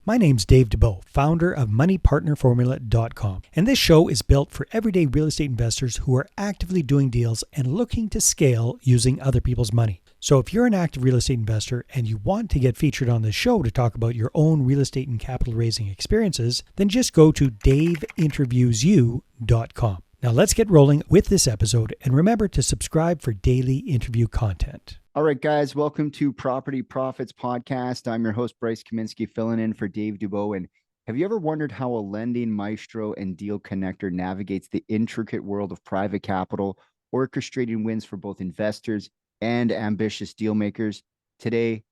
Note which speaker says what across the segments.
Speaker 1: My name's Dave Dubeau, founder of MoneyPartnerFormula.com, and this show is built for everyday real estate investors who are actively doing deals and looking to scale using other people's money. So if you're an active real estate investor and you want to get featured on this show to talk about your own real estate and capital raising experiences, then just go to daveinterviewyou.com. Now let's get rolling with this episode, and remember to subscribe for daily interview content.
Speaker 2: All right, guys, welcome to Property Profits Podcast. I'm your host, Bryce Kaminsky, filling in for Dave Dubeau. And have you ever wondered how a lending maestro and deal connector navigates the intricate world of private capital, orchestrating wins for both investors and ambitious deal makers? Today,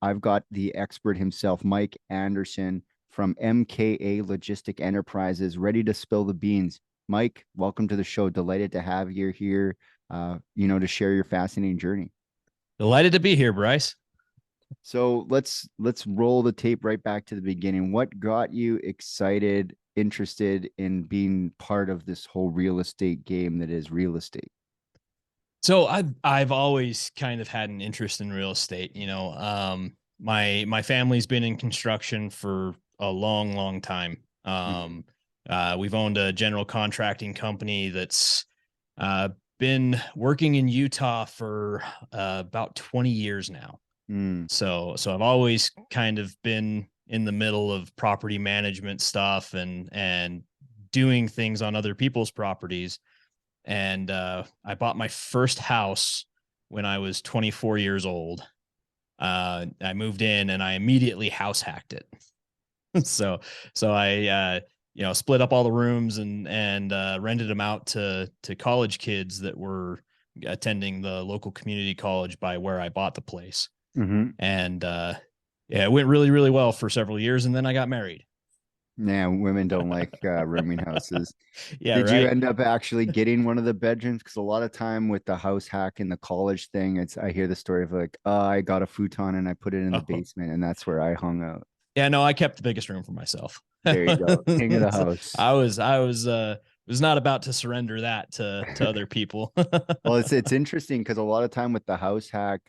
Speaker 2: I've got the expert himself, Mike Anderson from MKA Logistic Enterprises, ready to spill the beans. Mike, welcome to the show. Delighted to have you here, to share your fascinating journey.
Speaker 3: Delighted to be here, Bryce.
Speaker 2: So let's roll the tape right back to the beginning. What got you excited, interested in being part of this whole real estate game that is real estate?
Speaker 3: So I've always kind of had an interest in real estate. My family's been in construction for a long time. We've owned a general contracting company that's been working in Utah for about 20 years now. So I've always kind of been in the middle of property management stuff and doing things on other people's properties. And I bought my first house when I was 24 years old. I moved in and I immediately house hacked it. So I split up all the rooms and rented them out to college kids that were attending the local community college by where I bought the place. Mm-hmm. And it went really, really well for several years. And then I got married.
Speaker 2: Yeah, women don't like rooming houses.
Speaker 3: Yeah,
Speaker 2: Did you end up actually getting one of the bedrooms? Because a lot of time with the house hack and the college thing, I hear the story of like, I got a futon and I put it in the basement, and that's where I hung out.
Speaker 3: Yeah, no, I kept the biggest room for myself.
Speaker 2: There you go, king of the house.
Speaker 3: I was not about to surrender that to other people.
Speaker 2: Well, it's interesting because a lot of time with the house hack,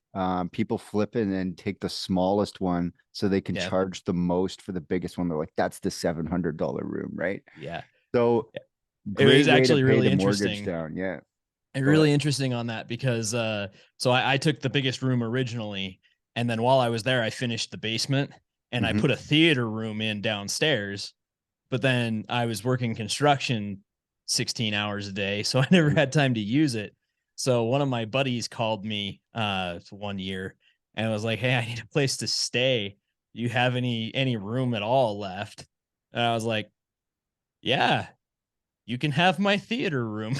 Speaker 2: people flip it and take the smallest one so they can charge the most for the biggest one. They're like, that's the $700 room, right?
Speaker 3: Yeah.
Speaker 2: So
Speaker 3: it was actually really interesting.
Speaker 2: Down. Yeah.
Speaker 3: And really interesting on that because so I took the biggest room originally, and then while I was there, I finished the basement and I put a theater room in downstairs. But then I was working construction 16 hours a day, so I never had time to use it. So one of my buddies called me one year and was like, "Hey, I need a place to stay. Do you have any room at all left?" And I was like, "Yeah, you can have my theater room."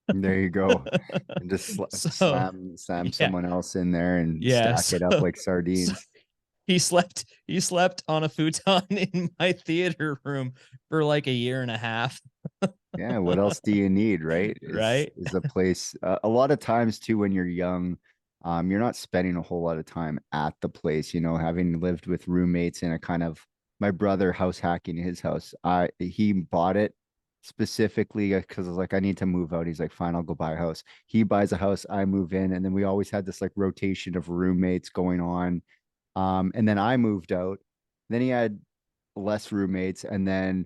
Speaker 2: There you go. And just slam someone else in there and stack it up like sardines.
Speaker 3: He slept on a futon in my theater room for like a year and a half.
Speaker 2: Yeah, what else do you need, right?
Speaker 3: Right.
Speaker 2: Is a place. A lot of times too, when you're young, you're not spending a whole lot of time at the place. Having lived with roommates in a kind of my brother house hacking his house. He bought it specifically because I was like, I need to move out. He's like, fine, I'll go buy a house. He buys a house, I move in, and then we always had this like rotation of roommates going on. And then I moved out. Then he had less roommates, and then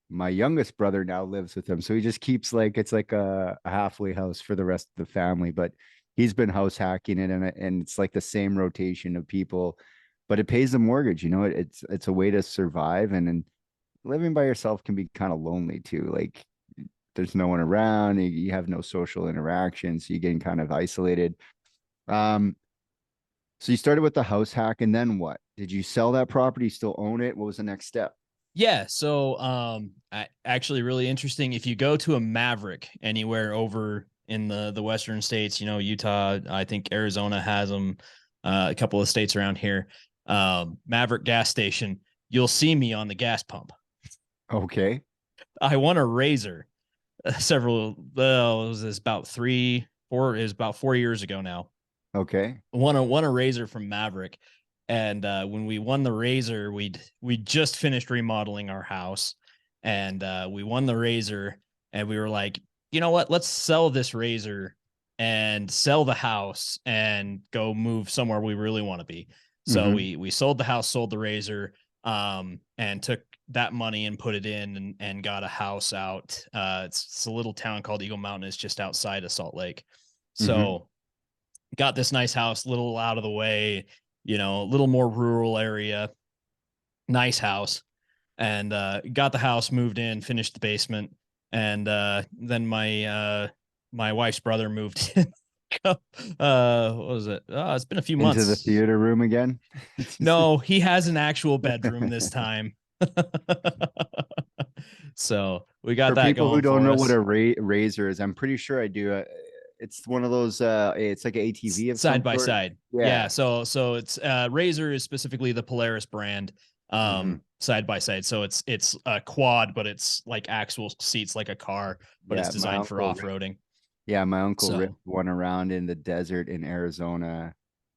Speaker 2: my youngest brother now lives with him, so he just keeps it's like a halfway house for the rest of the family. But he's been house hacking it, and it's like the same rotation of people, but it pays the mortgage. It's a way to survive, and living by yourself can be kind of lonely too. Like there's no one around, you have no social interaction, so you're getting kind of isolated. So you started with the house hack, and then what? Did you sell that property? Still own it? What was the next step?
Speaker 3: Yeah. So actually really interesting. If you go to a Maverick anywhere over in the Western states, Utah, I think Arizona has them, a couple of states around here, Maverick gas station, you'll see me on the gas pump.
Speaker 2: Okay.
Speaker 3: I won a Razor it was about 4 years ago now.
Speaker 2: Okay.
Speaker 3: Won a Razor from Maverick. And when we won the Razor, we just finished remodeling our house, and we won the Razor, and we were like, you know what? Let's sell this Razor and sell the house and go move somewhere we really want to be. So we sold the house, sold the Razor. and took that money and put it in and got a house out. It's a little town called Eagle Mountain. It's just outside of Salt Lake. So got this nice house, little out of the way, you know, a little more rural area, nice house, and got the house, moved in, finished the basement. And then my wife's brother moved in. What was it? It's been a few months.
Speaker 2: Into the theater room again?
Speaker 3: No, he has an actual bedroom this time. So we got
Speaker 2: For
Speaker 3: that
Speaker 2: people
Speaker 3: going
Speaker 2: who don't
Speaker 3: for
Speaker 2: know
Speaker 3: us.
Speaker 2: what a razor is, I'm pretty sure I do. It's one of those. It's like an ATV of
Speaker 3: Side
Speaker 2: some
Speaker 3: by
Speaker 2: sort.
Speaker 3: side. Yeah. So it's Razor is specifically the Polaris brand. Side by side. So it's a quad, but it's like actual seats like a car, but it's
Speaker 2: Yeah, my
Speaker 3: designed for
Speaker 2: uncle
Speaker 3: off-roading.
Speaker 2: Yeah, my uncle
Speaker 3: So
Speaker 2: ripped one around in the desert in Arizona,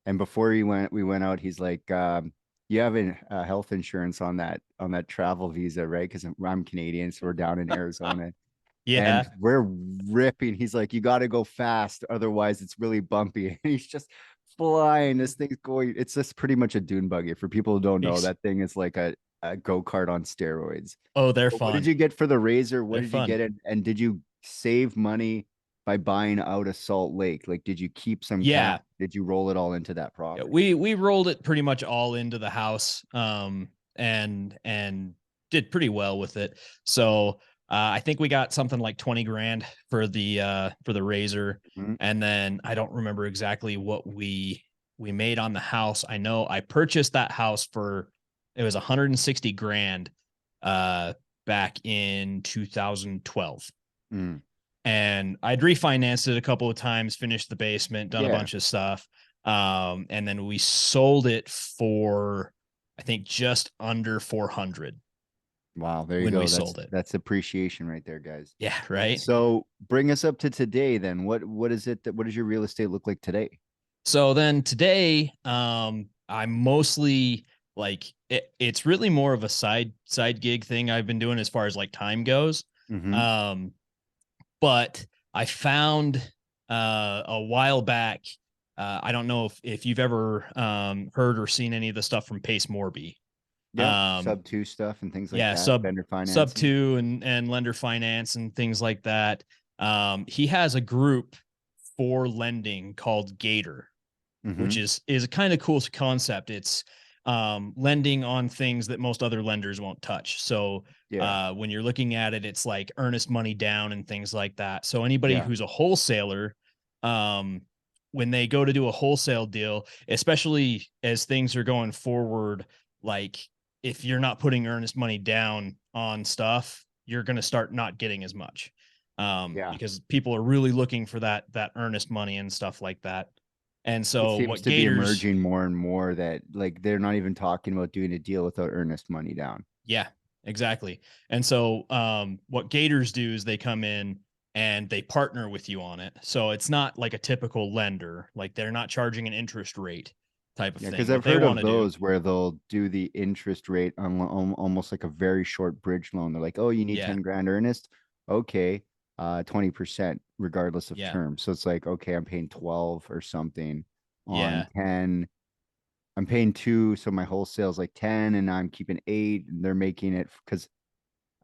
Speaker 2: and before we went out. He's like, "You have health insurance on that travel visa, right? Because I'm Canadian, so we're down in Arizona, and
Speaker 3: yeah.
Speaker 2: we're ripping." He's like, "You got to go fast, otherwise it's really bumpy." And he's just flying. This thing's going. It's just pretty much a dune buggy. For people who don't know, that thing is like a go-kart on steroids.
Speaker 3: Oh, they're
Speaker 2: But what did
Speaker 3: fun.
Speaker 2: you get for the Razor? What
Speaker 3: They're
Speaker 2: did you
Speaker 3: fun.
Speaker 2: get? And did you save money by buying out of Salt Lake? Like, did you keep some
Speaker 3: Yeah.
Speaker 2: cash? Did you roll it all into that
Speaker 3: Yeah,
Speaker 2: property?
Speaker 3: we rolled it pretty much all into the house, and did pretty well with it. So I think we got something like 20 grand for the Razor,
Speaker 2: Mhm.
Speaker 3: and then I don't remember exactly what we made on the house. I know I purchased that house for it was 160 grand back in 2012.
Speaker 2: Mm.
Speaker 3: And I'd refinanced it a couple of times, finished the basement, done a
Speaker 2: Yeah.
Speaker 3: bunch of stuff. And then we sold it for, I think, just under 400
Speaker 2: Wow, there you
Speaker 3: when
Speaker 2: go.
Speaker 3: we sold it.
Speaker 2: That's appreciation right there, guys.
Speaker 3: Yeah, right.
Speaker 2: So bring us up to today then. What is it what does your real estate look like today?
Speaker 3: So then today, I'm mostly like it's really more of a side gig thing I've been doing as far as like time goes.
Speaker 2: Mhm.
Speaker 3: But I found a while back. I don't know if you've ever heard or seen any of the stuff from Pace Morby.
Speaker 2: Yeah,
Speaker 3: Um,
Speaker 2: sub two stuff and things like
Speaker 3: yeah,
Speaker 2: that. Vendor
Speaker 3: sub
Speaker 2: financing.
Speaker 3: two and lender finance and things like that. He has a group for lending called Gator, which
Speaker 2: Mhm.
Speaker 3: is a kind of cool concept. It's lending on things that most other lenders won't touch. So
Speaker 2: Yeah.
Speaker 3: when you're looking at it, it's like earnest money down and things like that. So anybody
Speaker 2: Yeah.
Speaker 3: who's a wholesaler, um, when they go to do a wholesale deal, especially as things are going forward, like if you're not putting earnest money down on stuff, you're going to start not getting as much,
Speaker 2: Yeah.
Speaker 3: because people are really looking for that earnest money and stuff like that. And
Speaker 2: It
Speaker 3: so
Speaker 2: seems
Speaker 3: what
Speaker 2: to be
Speaker 3: Gators,
Speaker 2: emerging more and more that like they're not even talking about doing a deal without earnest money down.
Speaker 3: yeah, exactly. And so what Gators do is they come in and they partner with you on it. So it's not like a typical lender, like they're not charging an interest rate type of
Speaker 2: Yeah,
Speaker 3: thing.
Speaker 2: because
Speaker 3: What
Speaker 2: I've
Speaker 3: they
Speaker 2: heard
Speaker 3: want
Speaker 2: of
Speaker 3: to do,
Speaker 2: those where they'll do the interest rate on almost like a very short bridge loan. They're like, "Oh, you need
Speaker 3: yeah,
Speaker 2: 10 grand earnest? Okay, 20% regardless of
Speaker 3: yeah,
Speaker 2: term." So it's like, okay, I'm paying 12 or something on
Speaker 3: yeah,
Speaker 2: 10. I'm paying 2, so my wholesale's like 10 and I'm keeping 8 and they're making it because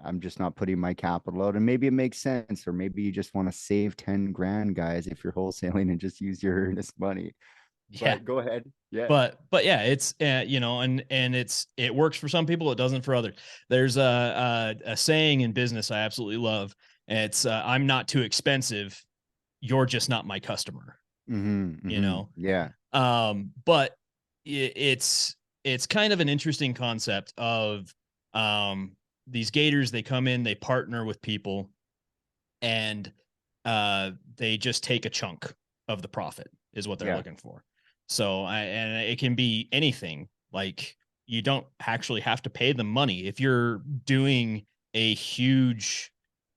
Speaker 2: I'm just not putting my capital out. And maybe it makes sense, or maybe you just want to save 10 grand, guys, if you're wholesaling and just use your earnest money.
Speaker 3: yeah.
Speaker 2: But go ahead. Yeah.
Speaker 3: But yeah, it's and it works for some people, it doesn't for others. There's a saying in business I absolutely love. It's I'm not too expensive, you're just not my customer. You know,
Speaker 2: Yeah.
Speaker 3: but it's kind of an interesting concept of these Gators. They come in, they partner with people, and they just take a chunk of the profit is what they're
Speaker 2: Yeah.
Speaker 3: looking for. So and it can be anything. Like you don't actually have to pay them money if you're doing a huge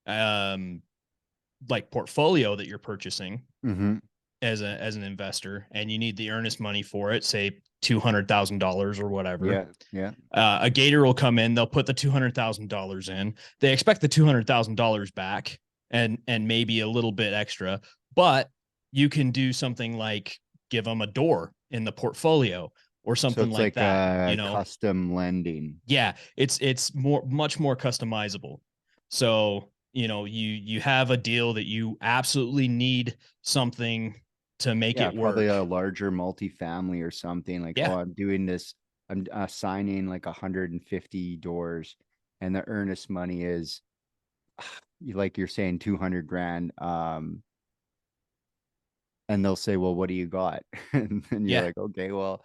Speaker 3: like portfolio that you're purchasing
Speaker 2: Mm-hmm.
Speaker 3: as an investor, and you need the earnest money for it, say $200,000 or whatever.
Speaker 2: Yeah. Yeah.
Speaker 3: A Gator will come in, they'll put the $200,000 in. They expect the $200,000 back and maybe a little bit extra, but you can do something like give them a door in the portfolio or
Speaker 2: So
Speaker 3: something
Speaker 2: it's
Speaker 3: like
Speaker 2: like
Speaker 3: that, you
Speaker 2: a
Speaker 3: know?
Speaker 2: custom lending.
Speaker 3: Yeah, it's much more customizable. So, you have a deal that you absolutely need something to make
Speaker 2: Yeah,
Speaker 3: it
Speaker 2: probably
Speaker 3: work.
Speaker 2: a larger multifamily or something like, oh,
Speaker 3: Yeah.
Speaker 2: I'm doing this. I'm signing like 150 doors, and the earnest money is, like you're saying, 200 grand. And they'll say, well, what do you got? And then you're
Speaker 3: Yeah.
Speaker 2: like, okay, well,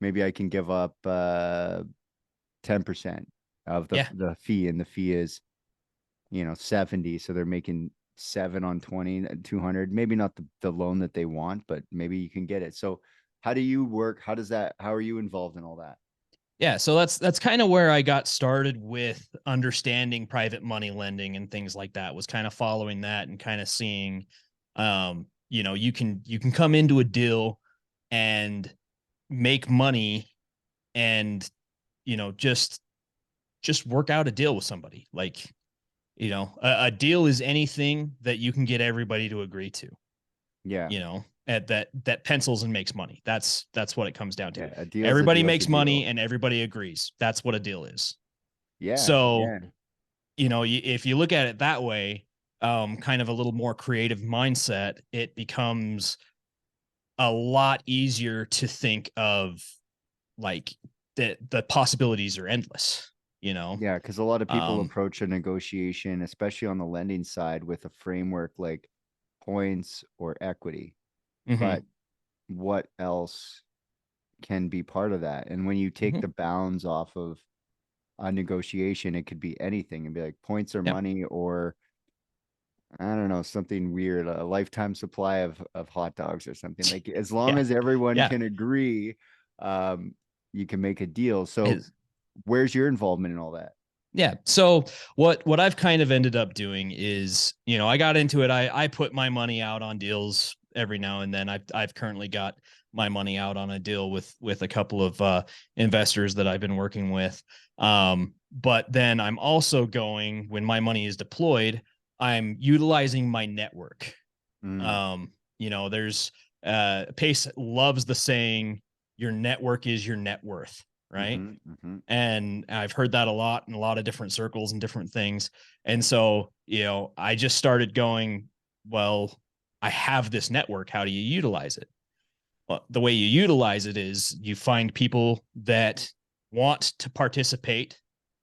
Speaker 2: maybe I can give up 10% of
Speaker 3: Yeah.
Speaker 2: the fee, and the fee is, 70. So they're making 7 on 20, 200, maybe not the loan that they want, but maybe you can get it. So how do you work? How are you involved in all that?
Speaker 3: Yeah, so that's kind of where I got started with understanding private money lending and things like that. Was kind of following that and kind of seeing, you can come into a deal and make money and just work out a deal with somebody. Like, a deal is anything that you can get everybody to agree to,
Speaker 2: Yeah.
Speaker 3: at that pencils and makes money. That's what it comes down to.
Speaker 2: Yeah. A deal's a
Speaker 3: Everybody
Speaker 2: deal's a
Speaker 3: makes money
Speaker 2: deal.
Speaker 3: and everybody agrees. That's what a deal is.
Speaker 2: Yeah.
Speaker 3: So,
Speaker 2: Yeah.
Speaker 3: if you look at it that way, kind of a little more creative mindset, it becomes a lot easier to think of, like, the possibilities are endless, you know.
Speaker 2: Yeah, because a lot of people
Speaker 3: Um,
Speaker 2: approach a negotiation, especially on the lending side, with a framework like points or equity. But
Speaker 3: mhm,
Speaker 2: what else can be part of that? And when you take
Speaker 3: mhm,
Speaker 2: the bounds off of a negotiation, it could be anything and be like points or
Speaker 3: yep,
Speaker 2: money, or I don't know, something weird, a lifetime supply of hot dogs or something. Like, as long
Speaker 3: yeah,
Speaker 2: as everyone
Speaker 3: yeah.
Speaker 2: can agree, um, you can make a deal. So
Speaker 3: Is
Speaker 2: where's your involvement in all that?
Speaker 3: Yeah. So what I've kind of ended up doing is, I got into it. I put my money out on deals every now and then. I've currently got my money out on a deal with a couple of investors that I've been working with. But then I'm also going, when my money is deployed, I'm utilizing my network.
Speaker 2: Mm,
Speaker 3: There's Pace loves the saying, your network is your net worth, right?
Speaker 2: mhm, mhm.
Speaker 3: And I've heard that a lot in a lot of different circles and different things. And so, I just started going, well, I have this network. How do you utilize it? Well, the way you utilize it is you find people that want to participate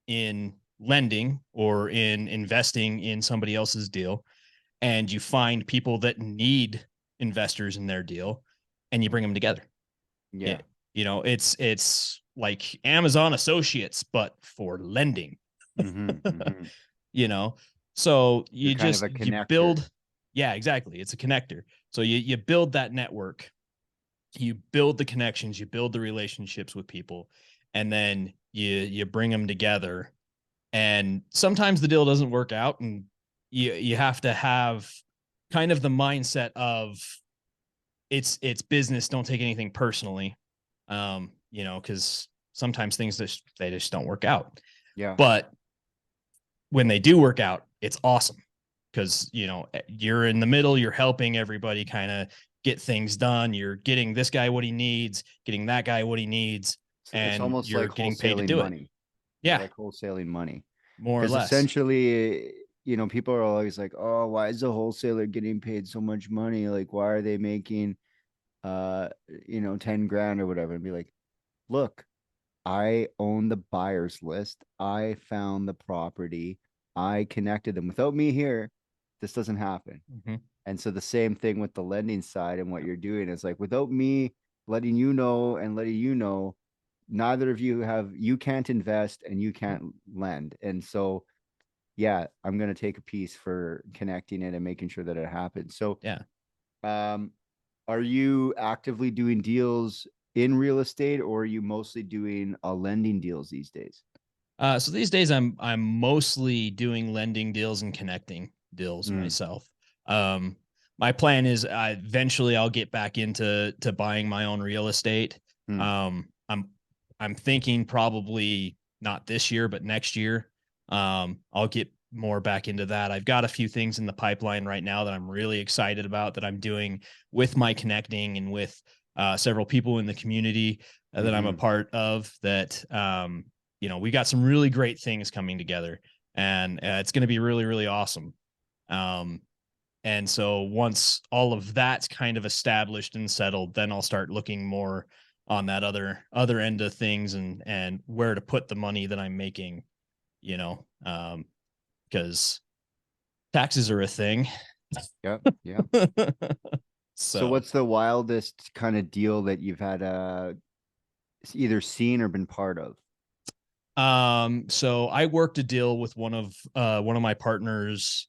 Speaker 3: in lending or in investing in somebody else's deal. And you find people that need investors in their deal, and you bring them together.
Speaker 2: Yeah.
Speaker 3: It, it's like Amazon Associates, but for lending,
Speaker 2: Mhm, mhm.
Speaker 3: you know? So
Speaker 2: You're
Speaker 3: you
Speaker 2: kind of
Speaker 3: just,
Speaker 2: a
Speaker 3: you
Speaker 2: connector.
Speaker 3: build, yeah, exactly. It's a connector. So you build that network, you build the connections, you build the relationships with people, and then you bring them together. And sometimes the deal doesn't work out, and you have to have kind of the mindset of, it's business. Don't take anything personally. Because sometimes things they just don't work out.
Speaker 2: Yeah.
Speaker 3: But when they do work out, it's awesome because you're in the middle, you're helping everybody kind of get things done. You're getting this guy what he needs, getting that guy what he needs,
Speaker 2: So it's
Speaker 3: and
Speaker 2: almost
Speaker 3: you're
Speaker 2: like
Speaker 3: getting paid to
Speaker 2: wholesaling
Speaker 3: do it.
Speaker 2: money. You're
Speaker 3: Yeah,
Speaker 2: like wholesaling money.
Speaker 3: more or
Speaker 2: Because
Speaker 3: less.
Speaker 2: essentially, people are always like, oh, why is the wholesaler getting paid so much money? Like, why are they making 10 grand or whatever? And be like, look, I own the buyer's list. I found the property. I connected them. Without me here, this doesn't happen.
Speaker 3: Mhm.
Speaker 2: And so the same thing with the lending side, and what you're doing is like, without me letting you know and letting you know, neither of you can't invest and you can't lend. And so, yeah, I'm going to take a piece for connecting it and making sure that it happens. So,
Speaker 3: Yeah.
Speaker 2: um, are you actively doing deals in real estate, or are you mostly doing lending deals these days?
Speaker 3: So these days I'm mostly doing lending deals and connecting deals
Speaker 2: Mm,
Speaker 3: myself. Um, my plan is, eventually I'll get back into buying my own real estate.
Speaker 2: mm,
Speaker 3: I'm thinking probably not this year, but next year. I'll get more back into that. I've got a few things in the pipeline right now that I'm really excited about, that I'm doing with my connecting and with several people in the community that I'm a part of that, we got some really great things coming together, and it's going to be really, really awesome. And so once all of that's kind of established and settled, then I'll start looking more on that other end of things, and where to put the money that I'm making, because taxes are a thing.
Speaker 2: Yep. Yeah. So
Speaker 3: So
Speaker 2: what's the wildest kind of deal that you've had either seen or been part of?
Speaker 3: so I worked a deal with one of my partners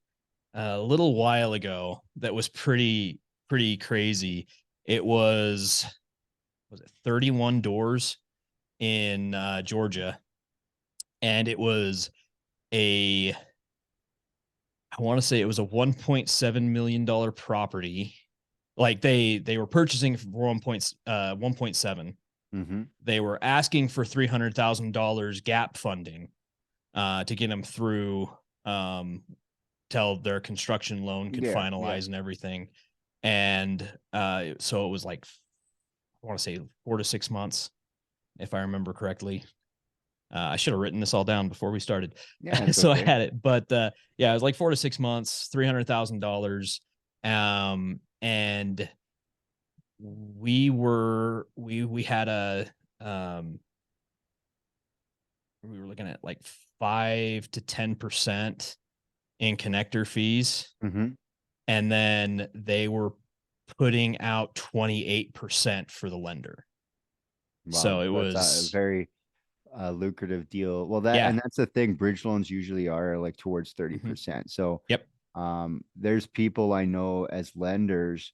Speaker 3: a little while ago that was pretty crazy. It was it 31 doors in Georgia, and it was I want to say it was a $1.7 million property. Like they were purchasing for 1.7. They were asking for $300,000 gap funding to get them through, till their construction loan could finalize and everything. And so it was like, I want to say 4 to 6 months, if I remember correctly. I should have written this all down before we started.
Speaker 2: Yeah,
Speaker 3: so
Speaker 2: okay.
Speaker 3: I had it, but yeah, it was like 4 to 6 months, $300,000. And we had we were looking at like 5 to 10% in connector fees. And then they were putting out 28% for the lender.
Speaker 2: Wow,
Speaker 3: So it
Speaker 2: that's
Speaker 3: was
Speaker 2: a very lucrative deal. Well, and that's the thing. Bridge loans usually are like towards 30%. So
Speaker 3: yep.
Speaker 2: There's people I know as lenders,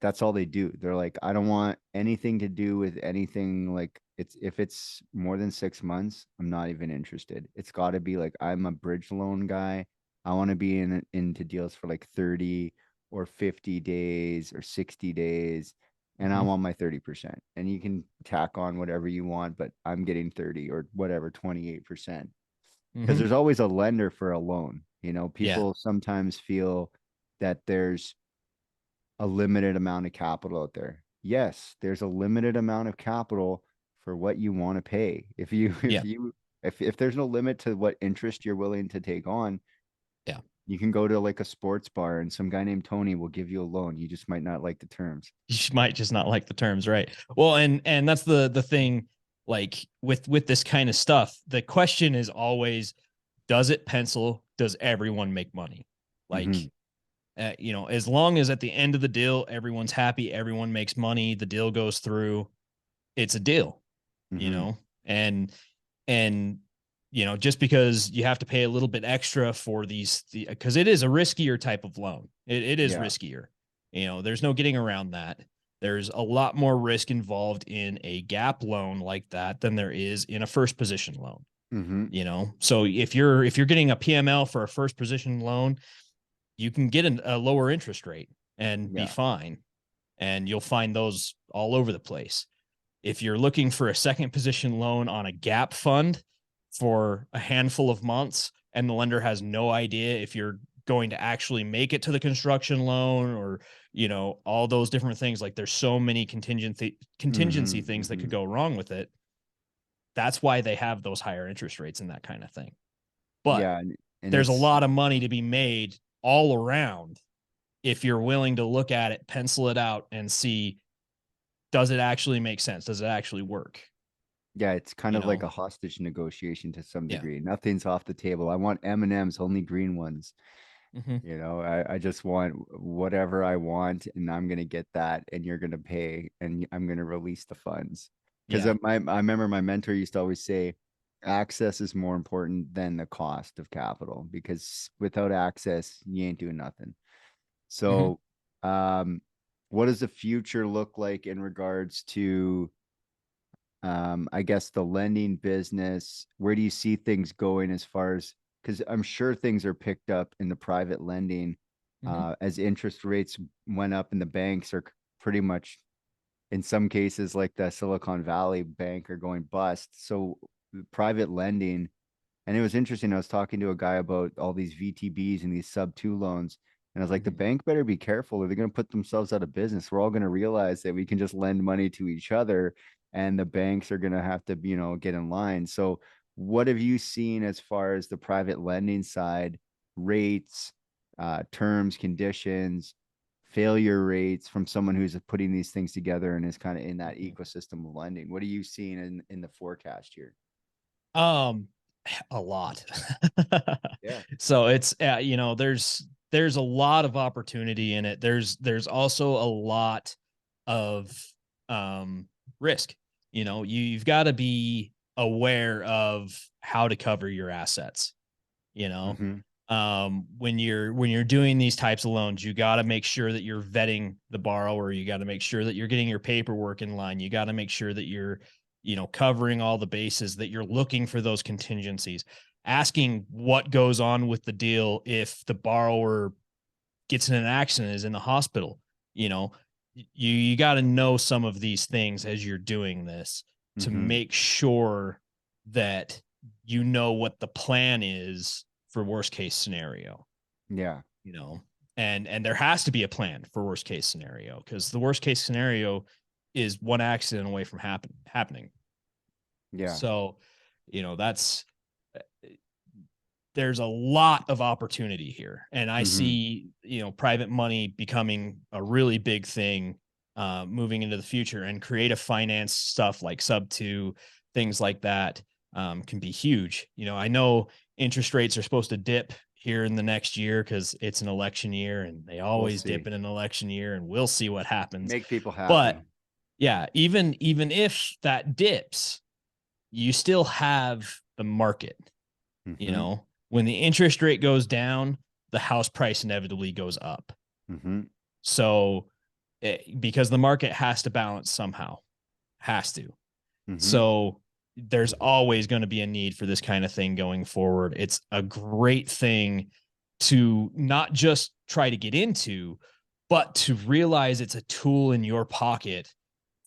Speaker 2: that's all they do. They're like, I don't want anything to do with anything. Like if it's more than 6 months, I'm not even interested. It's got to be like, I'm a bridge loan guy. I want to be into deals for like 30 or 50 days or 60 days. And I want my 30%. And you can tack on whatever you want, but I'm getting 30 or whatever, 28%. Because there's always a lender for a loan. People sometimes feel that there's a limited amount of capital out there. Yes, there's a limited amount of capital for what you want to pay. If there's no limit to what interest you're willing to take on, you can go to like a sports bar and some guy named Tony will give you a loan. You just might not like the terms.
Speaker 3: You might just not like the terms, right? Well, and that's the thing, like with this kind of stuff, the question is always, does it pencil? Does everyone make money? Like, as long as at the end of the deal, everyone's happy, everyone makes money, the deal goes through, it's a deal, and just because you have to pay a little bit extra for because it is a riskier type of loan. It is riskier. There's no getting around that. There's a lot more risk involved in a gap loan like that than there is in a first position loan. So if you're getting a PML for a first position loan, you can get a lower interest rate and be fine. And you'll find those all over the place. If you're looking for a second position loan on a gap fund for a handful of months, and the lender has no idea if you're going to actually make it to the construction loan, or, all those different things, like there's so many contingency things that could go wrong with it. That's why they have those higher interest rates and that kind of thing. But and there's a lot of money to be made all around if you're willing to look at it, pencil it out, and see, does it actually make sense? Does it actually work?
Speaker 2: Yeah, it's kind of like a hostage negotiation to some degree. Nothing's off the table. I want M&Ms, only green ones. I just want whatever I want, and I'm gonna get that, and you're gonna pay, and I'm gonna release the funds. Because I remember my mentor used to always say, access is more important than the cost of capital, because without access, you ain't doing nothing. So, what does the future look like in regards to, I guess, the lending business? Where do you see things going as far as, because I'm sure things are picked up in the private lending as interest rates went up, and the banks are pretty much, in some cases, like the Silicon Valley Bank, are going bust. So private lending, and it was interesting. I was talking to a guy about all these VTBs and these sub 2 loans. And I was like, the
Speaker 3: Mhm.
Speaker 2: bank better be careful, or they're going to put themselves out of business. We're all going to realize that we can just lend money to each other, and the banks are going to have to, get in line. So, what have you seen as far as the private lending side, rates, terms, conditions, failure rates from someone who's putting these things together and is kind of in that
Speaker 3: Mhm.
Speaker 2: ecosystem of lending? What are you seeing in the forecast here?
Speaker 3: Um, a lot.
Speaker 2: Yeah.
Speaker 3: So it's there's a lot of opportunity in it. There's also a lot of um risk. You've got to be aware of how to cover your assets, you know.
Speaker 2: Mm-hmm.
Speaker 3: When you're doing these types of loans, you got to make sure that you're vetting the borrower. You got to make sure that you're getting your paperwork in line. You got to make sure that you're covering all the bases, that you're looking for those contingencies, asking what goes on with the deal if the borrower gets in an accident, is in the hospital. You got to know some of these things as you're doing this to
Speaker 2: Mm-hmm.
Speaker 3: make sure that you know what the plan is for worst case scenario.
Speaker 2: Yeah.
Speaker 3: you know and there has to be a plan for worst case scenario, because the worst case scenario is one accident away from happening.
Speaker 2: Yeah.
Speaker 3: So that's there's a lot of opportunity here, and I
Speaker 2: Mm-hmm.
Speaker 3: see private money becoming a really big thing moving into the future, and creative finance stuff like sub 2, things like that, can be huge. I know interest rates are supposed to dip here in the next year because it's an election year, and they
Speaker 2: We'll
Speaker 3: always dip
Speaker 2: see.
Speaker 3: in an election year, and we'll see what happens.
Speaker 2: Make people
Speaker 3: But
Speaker 2: happy.
Speaker 3: yeah, even if that dips, you still have the market.
Speaker 2: Mm-hmm.
Speaker 3: When the interest rate goes down, the house price inevitably goes up.
Speaker 2: Mm-hmm.
Speaker 3: So because the market has to balance somehow, has to.
Speaker 2: Mm-hmm.
Speaker 3: So there's always going to be a need for this kind of thing going forward. It's a great thing to not just try to get into, but to realize it's a tool in your pocket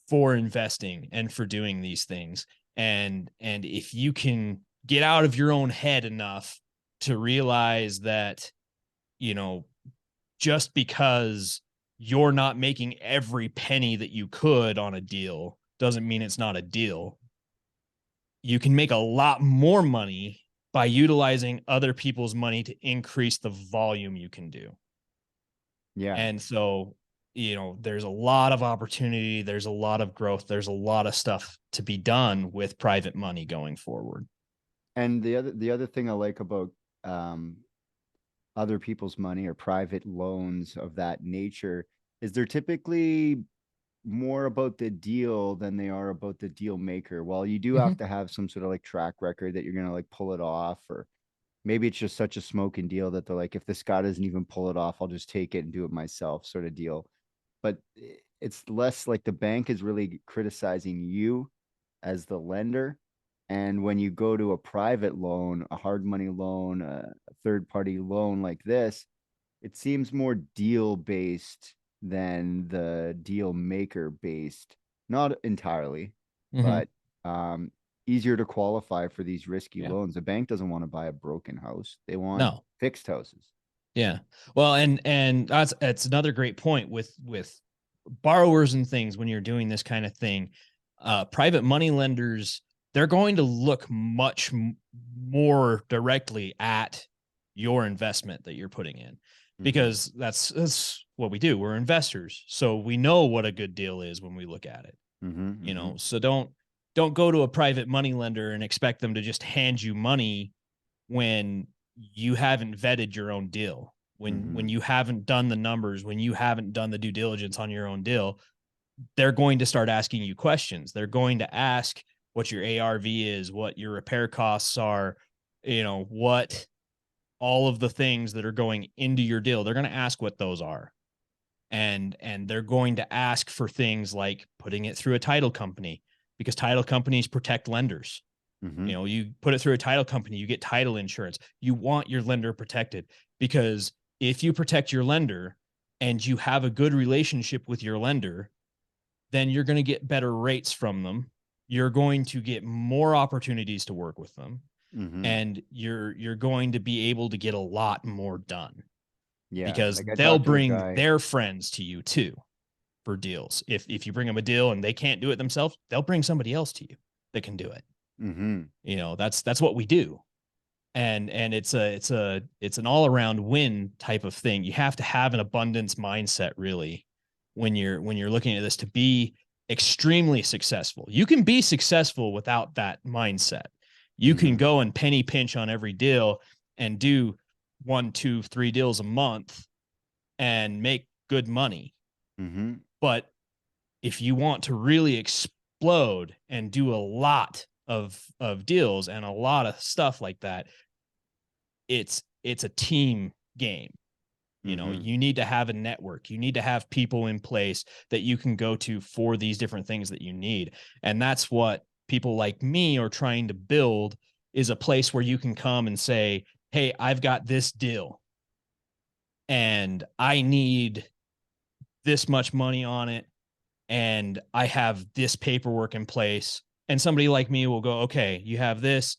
Speaker 3: for investing and for doing these things. And if you can get out of your own head enough to realize that, you know, just because you're not making every penny that you could on a deal doesn't mean it's not a deal. You can make a lot more money by utilizing other people's money to increase the volume you can do.
Speaker 2: Yeah.
Speaker 3: And so, there's a lot of opportunity, there's a lot of growth, there's a lot of stuff to be done with private money going forward.
Speaker 2: And the other thing I like about um other people's money or private loans of that nature is they're typically more about the deal than they are about the deal maker. While you do
Speaker 3: Mm-hmm.
Speaker 2: have to have some sort of like track record that you're gonna like pull it off, or maybe it's just such a smoking deal that they're like, if this guy doesn't even pull it off, I'll just take it and do it myself, sort of deal. But it's less like the bank is really criticizing you as the lender. And when you go to a private loan, a hard money loan, a third party loan like this, it seems more deal based than the deal maker based. Not entirely,
Speaker 3: Mm-hmm.
Speaker 2: but easier to qualify for these risky
Speaker 3: Yeah.
Speaker 2: loans. The bank doesn't want to buy a broken house, they want
Speaker 3: No.
Speaker 2: fixed houses.
Speaker 3: Yeah. Well, and that's another great point with borrowers and things. When you're doing this kind of thing, private money lenders, they're going to look much more directly at your investment that you're putting in,
Speaker 2: Mm-hmm.
Speaker 3: because that's what we do. We're investors, so we know what a good deal is when we look at it.
Speaker 2: Mm-hmm. Mm-hmm.
Speaker 3: So don't go to a private money lender and expect them to just hand you money when you haven't vetted your own deal, when
Speaker 2: Mm-hmm.
Speaker 3: you haven't done the numbers, when you haven't done the due diligence on your own deal. They're going to start asking you questions. They're going to ask what your ARV is, what your repair costs are, what all of the things that are going into your deal. They're going to ask what those are. And they're going to ask for things like putting it through a title company, because title companies protect lenders.
Speaker 2: Mm-hmm.
Speaker 3: You put it through a title company, you get title insurance. You want your lender protected, because if you protect your lender and you have a good relationship with your lender, then you're going to get better rates from them. You're going to get more opportunities to work with them,
Speaker 2: Mm-hmm.
Speaker 3: and you're going to be able to get a lot more done.
Speaker 2: Yeah.
Speaker 3: because
Speaker 2: Like I
Speaker 3: they'll
Speaker 2: talked to a
Speaker 3: bring
Speaker 2: guy.
Speaker 3: their friends to you too for deals. If you bring them a deal and they can't do it themselves, they'll bring somebody else to you that can do it.
Speaker 2: Mm-hmm.
Speaker 3: You know, that's what we do. And it's an all-around win type of thing. You have to have an abundance mindset really when you're looking at this to be extremely successful. You can be successful without that mindset. You can
Speaker 2: Mm-hmm.
Speaker 3: go and penny pinch on every deal and do 1, 2, 3 deals a month and make good money.
Speaker 2: Mm-hmm.
Speaker 3: But if you want to really explode and do a lot of deals and a lot of stuff like that, it's a team game. You know,
Speaker 2: Mm-hmm.
Speaker 3: you need to have a network. You need to have people in place that you can go to for these different things that you need. And that's what people like me are trying to build, is a place where you can come and say, "Hey, I've got this deal and I need this much money on it and I have this paperwork in place." And somebody like me will go, "Okay, you have this,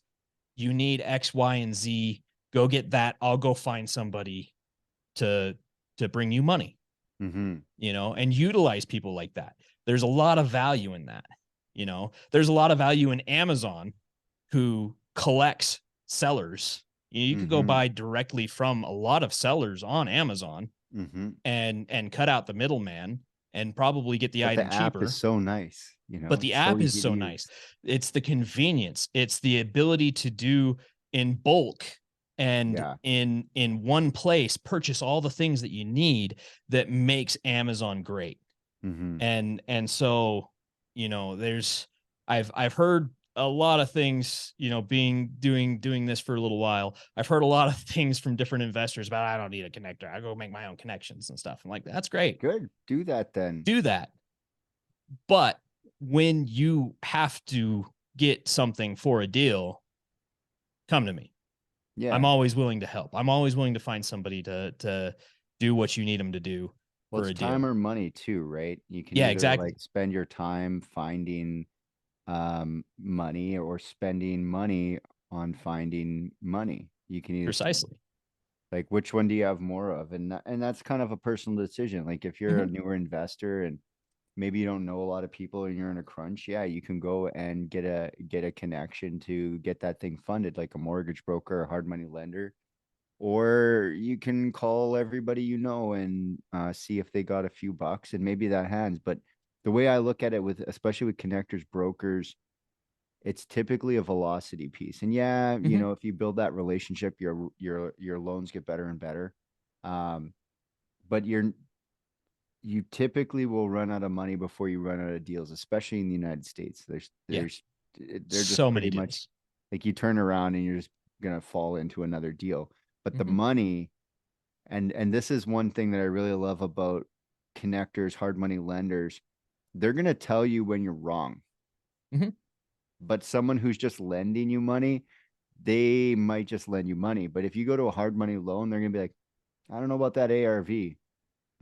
Speaker 3: you need X, Y, and Z. Go get that. I'll go find somebody to bring you money,"
Speaker 2: Mm-hmm.
Speaker 3: you know, and utilize people like that. There's a lot of value in that. You know, there's a lot of value in Amazon, who collects sellers. You could go
Speaker 2: Mm-hmm.
Speaker 3: buy directly from a lot of sellers on Amazon
Speaker 2: Mm-hmm.
Speaker 3: and cut out the middleman and probably get the
Speaker 2: But the
Speaker 3: item
Speaker 2: app is
Speaker 3: cheaper.
Speaker 2: so nice, you
Speaker 3: But
Speaker 2: know,
Speaker 3: the
Speaker 2: it's so
Speaker 3: app is
Speaker 2: easy to
Speaker 3: so nice.
Speaker 2: use.
Speaker 3: It's the convenience. It's the ability to do in bulk and
Speaker 2: Yeah.
Speaker 3: in one place purchase all the things that you need that makes Amazon great.
Speaker 2: Mm-hmm.
Speaker 3: And so, you know, there's I've heard a lot of things, you know, doing this for a little while. I've heard a lot of things from different investors about, I don't need a connector. I go make my own connections and stuff. I'm like, that's great.
Speaker 2: Good. Do that then.
Speaker 3: Do that. But when you have to get something for a deal, come to me. I'm
Speaker 2: Yeah.
Speaker 3: always willing to help. I'm always willing to find somebody to do what you need them to do
Speaker 2: Well,
Speaker 3: for
Speaker 2: it's
Speaker 3: a
Speaker 2: time
Speaker 3: deal.
Speaker 2: or money too, right? You can
Speaker 3: Yeah,
Speaker 2: either
Speaker 3: exactly.
Speaker 2: like spend your time finding money or spending money on finding money. You can either
Speaker 3: Precisely.
Speaker 2: like which one do you have more of? And that's kind of a personal decision. Like if you're a
Speaker 3: Mhm.
Speaker 2: newer investor and maybe you don't know a lot of people and you're in a crunch, yeah, you can go and get a connection to get that thing funded, like a mortgage broker, a hard money lender, or you can call everybody you know and see if they got a few bucks and maybe that hands. But the way I look at it, with especially with connectors, brokers, it's typically a velocity piece. And yeah, you
Speaker 3: Mhm.
Speaker 2: know, if you build that relationship, your loans get better and better. Um, but you typically will run out of money before you run out of deals, especially in the United States.
Speaker 3: Yeah.
Speaker 2: They're just
Speaker 3: So many
Speaker 2: pretty much
Speaker 3: deals.
Speaker 2: like you turn around and you're just gonna fall into another deal. But the
Speaker 3: Mhm.
Speaker 2: money, and this is one thing that I really love about connectors, hard money lenders, they're gonna tell you when you're wrong.
Speaker 3: Mhm.
Speaker 2: But someone who's just lending you money, they might just lend you money. But if you go to a hard money loan, they're gonna be like, I don't know about that ARV.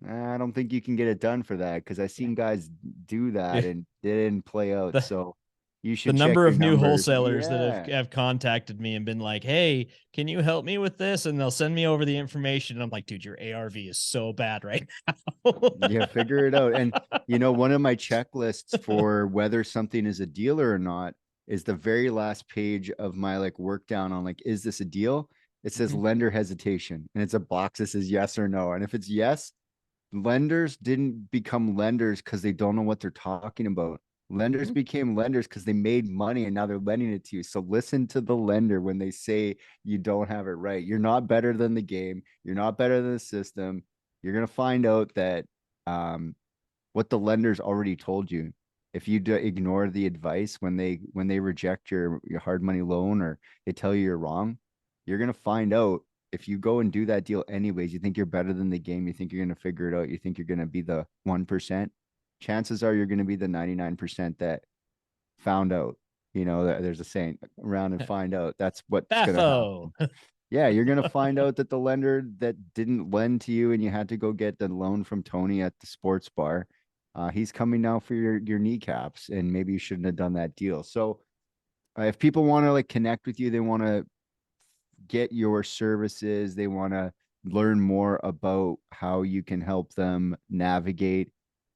Speaker 2: I don't think you can get it done for that because I've
Speaker 3: Yeah.
Speaker 2: seen guys do that
Speaker 3: Yeah.
Speaker 2: and it didn't play out.
Speaker 3: The
Speaker 2: So you
Speaker 3: the
Speaker 2: should check
Speaker 3: number
Speaker 2: your
Speaker 3: of new
Speaker 2: numbers.
Speaker 3: wholesalers that
Speaker 2: Yeah.
Speaker 3: have contacted me and been like, "Hey, can you help me with this?" And they'll send me over the information. And I'm like, "Dude, your ARV is so bad right now."
Speaker 2: Yeah, figure it out. And you know, one of my checklists for whether something is a deal or not is the very last page of my like work down on like, is this a deal? It says
Speaker 3: Mhm.
Speaker 2: lender hesitation and it's a box that says yes or no. And if it's yes, lenders didn't become lenders because they don't know what they're talking about. Lenders
Speaker 3: Mhm.
Speaker 2: became lenders because they made money and now they're lending it to you. So listen to the lender when they say you don't have it right. You're not better than the game. You're not better than the system. You're gonna find out that um, what the lenders already told you. If you ignore the advice when they reject your hard money loan or they tell you you're wrong, you're gonna find out if you go and do that deal anyways, you think you're better than the game, you think you're going to figure it out, you think you're going to be the 1%, chances are you're going to be the 99% that found out. You know, there's a saying, around and find out. That's what's going to
Speaker 3: Bethel.
Speaker 2: happen. Yeah, you're going to find out that the lender that didn't lend to you and you had to go get the loan from Tony at the sports bar, he's coming now for your kneecaps and maybe you shouldn't have done that deal. So if people want to like connect with you, they want to get your services, they want to learn more about how you can help them navigate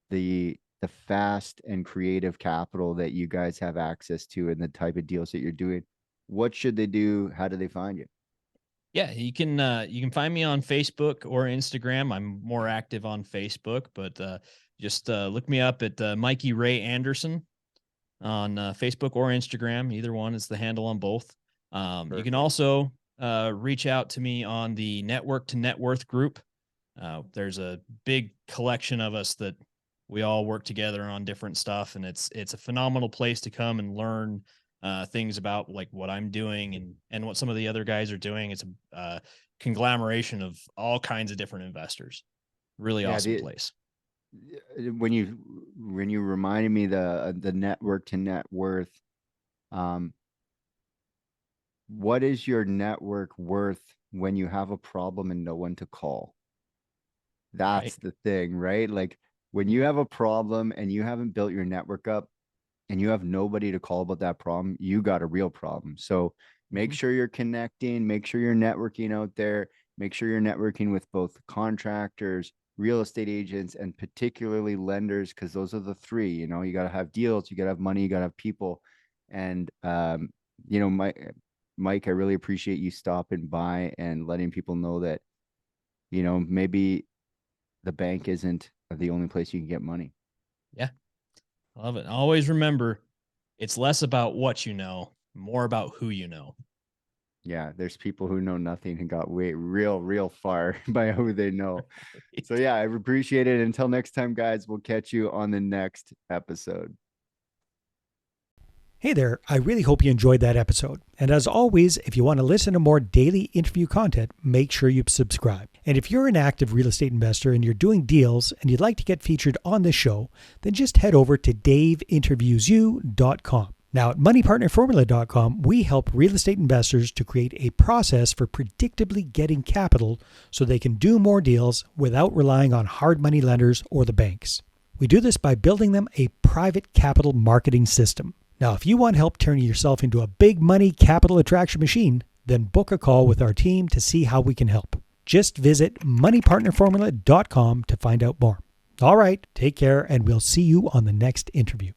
Speaker 2: the fast and creative capital that you guys have access to and the type of deals that you're doing, what should they do? How do they find you?
Speaker 3: Yeah, you can find me on Facebook or Instagram. I'm more active on Facebook, but just look me up at Mikey Ray Anderson on Facebook or Instagram. Either one is the handle on both. You
Speaker 2: Perfect.
Speaker 3: can also reach out to me on the Network to Net Worth group. There's a big collection of us that we all work together on different stuff, and it's a phenomenal place to come and learn things about like what I'm doing and what some of the other guys are doing. It's a conglomeration of all kinds of different investors. Really awesome place.
Speaker 2: When you reminded me the Network to Net Worth, what is your network worth when you have a problem and no one to call? That's the thing, right? Like when you have a problem and you haven't built your network up and you have nobody to call about that problem, you got a real problem. So make sure you're connecting, make sure you're networking out there, make sure you're networking with both contractors, real estate agents, and particularly lenders, because those are the three. You know, you got to have deals, you got to have money, you got to have people. And you know, Mike, I really appreciate you stopping by and letting people know that, you know, maybe the bank isn't the only place you can get money.
Speaker 3: Yeah. Love it. Always remember, it's less about what you know, more about who you know.
Speaker 2: Yeah, there's people who know nothing and got real far by who they know. So yeah, I appreciate it. Until next time, guys, we'll catch you on the next episode.
Speaker 1: Hey there, I really hope you enjoyed that episode. And as always, if you want to listen to more daily interview content, make sure you subscribe. And if you're an active real estate investor and you're doing deals and you'd like to get featured on this show, then just head over to daveinterviewyou.com. Now at moneypartnerformula.com, we help real estate investors to create a process for predictably getting capital so they can do more deals without relying on hard money lenders or the banks. We do this by building them a private capital marketing system. Now, if you want help turning yourself into a big money capital attraction machine, then book a call with our team to see how we can help. Just visit moneypartnerformula.com to find out more. All right, take care, and we'll see you on the next interview.